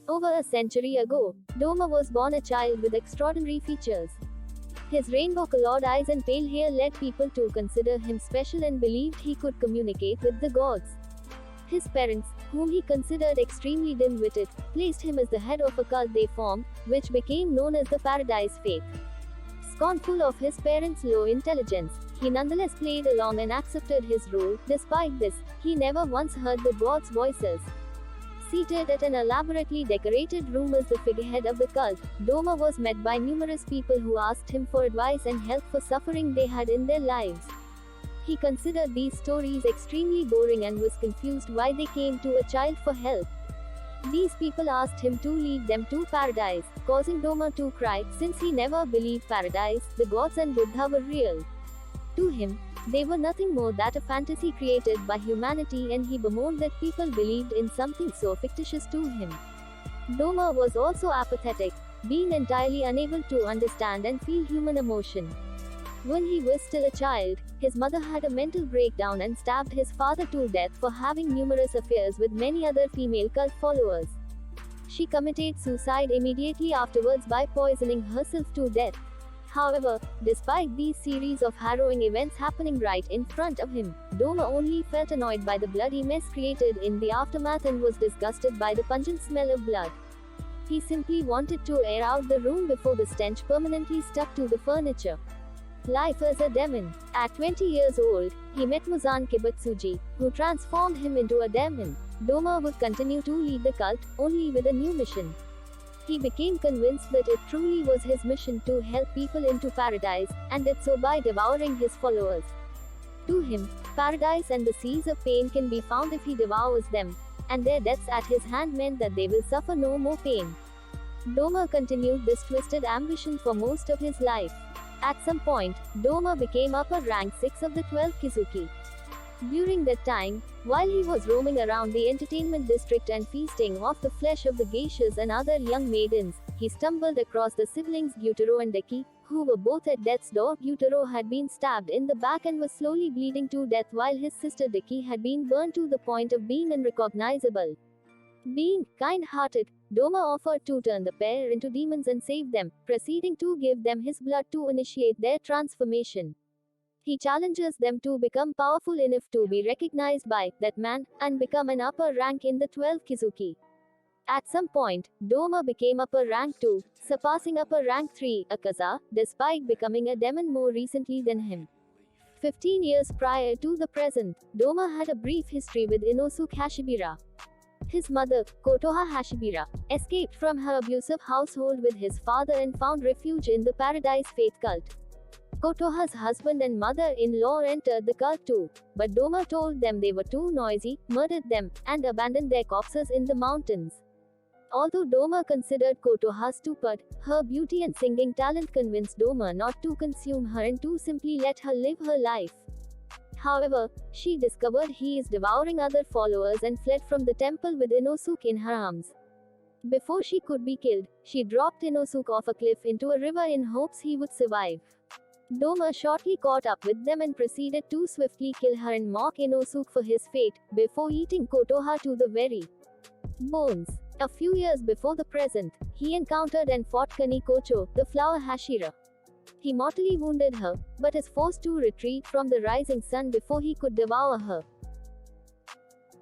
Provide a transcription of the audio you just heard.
Over a century ago, Douma was born a child with extraordinary features. His rainbow-colored eyes and pale hair led people to consider him special and believed he could communicate with the gods. His parents, whom he considered extremely dim-witted, placed him as the head of a cult they formed, which became known as the Paradise Faith. Scornful of his parents' low intelligence, he nonetheless played along and accepted his role. Despite this, he never once heard the gods' voices. Seated at an elaborately decorated room as the figurehead of the cult, Douma was met by numerous people who asked him for advice and help for suffering they had in their lives. He considered these stories extremely boring and was confused why they came to a child for help. These people asked him to lead them to paradise, causing Douma to cry, since he never believed paradise, the gods and Buddha were real. To him, they were nothing more than a fantasy created by humanity, and he bemoaned that people believed in something so fictitious to him. Douma was also apathetic, being entirely unable to understand and feel human emotion. When he was still a child, his mother had a mental breakdown and stabbed his father to death for having numerous affairs with many other female cult followers. She committed suicide immediately afterwards by poisoning herself to death. However, despite these series of harrowing events happening right in front of him, Douma only felt annoyed by the bloody mess created in the aftermath and was disgusted by the pungent smell of blood. He simply wanted to air out the room before the stench permanently stuck to the furniture. Life as a demon. At 20 years old, he met Muzan Kibutsuji, who transformed him into a demon. Douma would continue to lead the cult, only with a new mission. He became convinced that it truly was his mission to help people into paradise, and did so by devouring his followers. To him, paradise and the seas of pain can be found if he devours them, and their deaths at his hand meant that they will suffer no more pain. Douma continued this twisted ambition for most of his life. At some point, Douma became upper rank 6 of the 12 Kizuki. During that time, while he was roaming around the entertainment district and feasting off the flesh of the geishas and other young maidens, he stumbled across the siblings Gyutaro and Deki, who were both at death's door. Gyutaro had been stabbed in the back and was slowly bleeding to death, while his sister Deki had been burned to the point of being unrecognizable. Being kind-hearted, Douma offered to turn the pair into demons and save them, proceeding to give them his blood to initiate their transformation. He challenges them to become powerful enough to be recognized by that man, and become an upper rank in the 12 Kizuki. At some point, Douma became upper rank 2, surpassing upper rank 3, Akaza, despite becoming a demon more recently than him. 15 years prior to the present, Douma had a brief history with Inosuke Hashibira. His mother, Kotoha Hashibira, escaped from her abusive household with his father and found refuge in the Paradise Faith cult. Kotoha's husband and mother-in-law entered the cult too, but Douma told them they were too noisy, murdered them, and abandoned their corpses in the mountains. Although Douma considered Kotoha stupid, her beauty and singing talent convinced Douma not to consume her and to simply let her live her life. However, she discovered he is devouring other followers and fled from the temple with Inosuke in her arms. Before she could be killed, she dropped Inosuke off a cliff into a river in hopes he would survive. Douma shortly caught up with them and proceeded to swiftly kill her and mock Inosuke for his fate, before eating Kotoha to the very bones. A few years before the present, he encountered and fought Kanikocho, the flower Hashira. He mortally wounded her, but is forced to retreat from the rising sun before he could devour her.